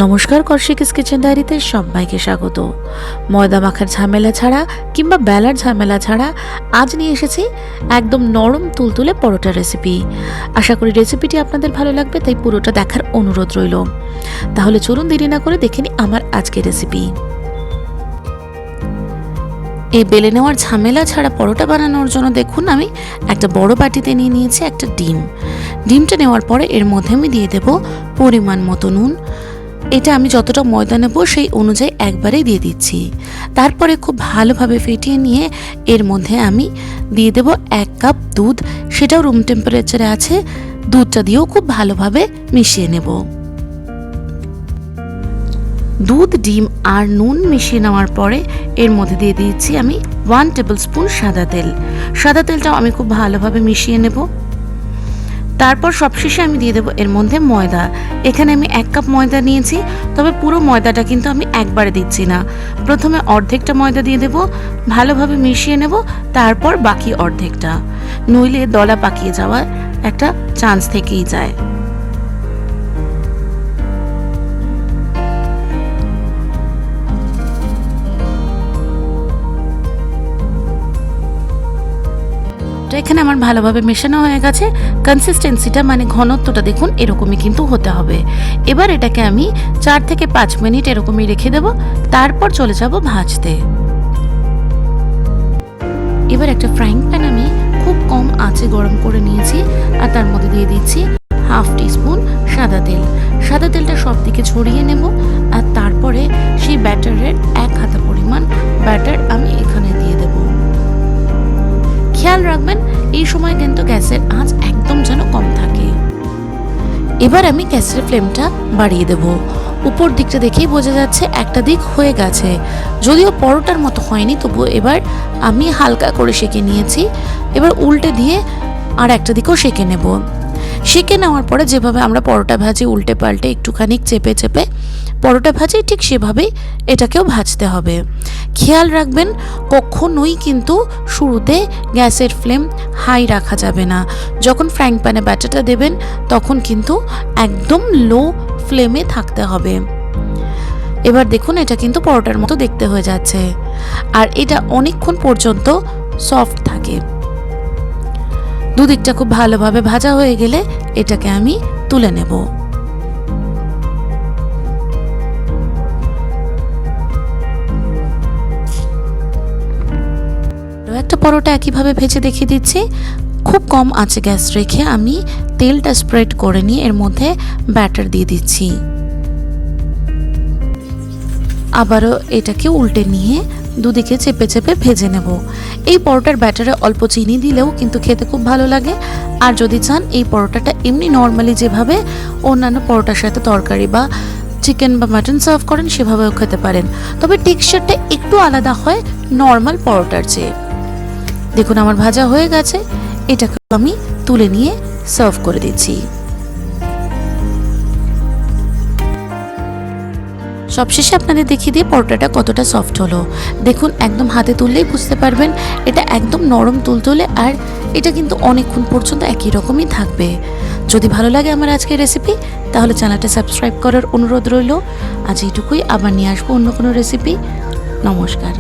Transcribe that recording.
নমস্কার, কৌশিকিস কিচেন ডায়েরিতে সবাইকে স্বাগত। ময়দা মাখার ঝামেলা ছাড়া কিংবা বেলার ঝামেলা ছাড়া আজ নিয়ে এসেছি একদম নরম তুলতুলে পরোটা রেসিপি। আশা করি রেসিপিটি আপনাদের ভালো লাগবে, তাই পুরোটা দেখার অনুরোধ রইল। তাহলে চলুন দেরি না করে দেখে নিই আমার আজকের রেসিপি। এই বেলে নেওয়ার ঝামেলা ছাড়া পরোটা বানানোর জন্য দেখুন আমি একটা বড় বাটিতে নিয়ে নিয়েছি একটা ডিমটা নেওয়ার পরে এর মধ্যে আমি দিয়ে দেব পরিমাণ মতো নুন। এটা আমি যতটা ময়দা নেব সেই অনুযায়ী একবারেই দিয়ে দিচ্ছি। তারপরে খুব ভালোভাবে ফেটিয়ে নিয়ে এর মধ্যে আমি দিয়ে দেব 1 কাপ দুধ, সেটাও রুম টেম্পারেচারে আছে। দুধটা দিয়েও খুব ভালোভাবে মিশিয়ে নেব। দুধ, ডিম আর নুন মিশিয়ে নেওয়ার পরে এর মধ্যে দিয়ে দিচ্ছি আমি 1 টেবিল স্পুন সাদা তেল। সাদা তেলটাও আমি খুব ভালোভাবে মিশিয়ে নেব। তারপর সবশেষে আমি দিয়ে দেবো এর মধ্যে ময়দা। এখানে আমি 1 কাপ ময়দা নিয়েছি, তবে পুরো ময়দাটা কিন্তু আমি একবারে দিচ্ছি না। প্রথমে অর্ধেকটা ময়দা দিয়ে দেবো, ভালোভাবে মিশিয়ে নেব, তারপর বাকি অর্ধেকটা, নইলে দলা পাকিয়ে যাওয়ার একটা চান্স থেকেই যায়। এখানে আমার ভালোভাবে মেশানো হয়ে গেছে। কনসিস্টেন্সিটা মানে ঘনত্বটা দেখুন এরকমই কিন্তু হতে হবে। এবার এটাকে আমি 4 থেকে 5 মিনিট এরকমই রেখে দেব, তারপর চলে যাব ভাজতে। এবার একটা ফ্রাইং প্যান আমি খুব কম আঁচে গরম করে নিয়েছি, আর তার মধ্যে দিয়ে দিচ্ছি 1/2 টিস্পুন সাদা তেল। সাদা তেলটা সব দিকে ছড়িয়ে নেব, আর তারপরে সেই ব্যাটারের 1 হাতা পরিমাণ ব্যাটার আমি এখানে দিয়ে দেব। খেয়াল রাখবেন এই সময় কিন্তু গ্যাসের আঁচ একদম যেন কম থাকে। এবার আমি গ্যাসের ফ্লেমটা বাড়িয়ে দেব। উপর দিকটা দেখেই বোঝা যাচ্ছে একটা দিক হয়ে গেছে, যদিও পরোটার মতো হয়নি, তবুও এবার আমি হালকা করে সেঁকে নিয়েছি। এবার উল্টে দিয়ে আর একটা দিকও সেঁকে নেব। সেঁকে নেওয়ার পরে যেভাবে আমরা পরোটা ভাজি উল্টে পাল্টে একটুখানি চেপে চেপে পরোটা ভাজি, ঠিক সেভাবেই এটাকেও ভাজতে হবে। খেয়াল রাখবেন কখনোই কিন্তু শুরুতে গ্যাসের ফ্লেম হাই রাখা যাবে না। যখন ফ্রাইং প্যানে ব্যাটারটা দেবেন তখন কিন্তু একদম লো ফ্লেমে থাকতে হবে। এবার দেখুন এটা কিন্তু পরোটার মতো দেখতে হয়ে যাচ্ছে, আর এটা অনেকক্ষণ পর্যন্ত সফট থাকে। দুদিকটা খুব ভালোভাবে ভাজা হয়ে গেলে এটাকে আমি তুলে নেব। একটা পরোটা একইভাবে ভেজে দেখিয়ে দিচ্ছি। খুব কম আঁচে গ্যাস রেখে আমি তেলটা স্প্রেড করে নিয়ে এর মধ্যে ব্যাটার দিয়ে দিচ্ছি। আবারও এটাকে উল্টে নিয়ে দুদিকে চেপে চেপে ভেজে নেব। এই পরোটার ব্যাটারে অল্প চিনি দিলেও কিন্তু খেতে খুব ভালো লাগে। আর যদি চান এই পরোটাটা এমনি নর্মালি যেভাবে অন্যান্য পরোটার সাথে তরকারি বা চিকেন বা মাটন সার্ভ করেন সেভাবেও খেতে পারেন, তবে টেক্সচারটা একটু আলাদা হয় নর্মাল পরোটার চেয়ে। দেখুন আমার ভাজা হয়ে গেছে, এটাকে আমি তুলে নিয়ে সার্ভ করে দিচ্ছি। সবশেষে আপনাদের দেখিয়ে দিয়ে পরোটাটা কতটা সফট হলো। দেখুন একদম হাতে তুললেই বুঝতে পারবেন এটা একদম নরম তুলতুলে, আর এটা কিন্তু অনেকক্ষণ পর্যন্ত একই রকমই থাকবে। যদি ভালো লাগে আমার আজকের রেসিপি, তাহলে চ্যানেলটা সাবস্ক্রাইব করার অনুরোধ রইল। আজ এইটুকুই, আবার নিয়ে আসবো অন্য কোনো রেসিপি। নমস্কার।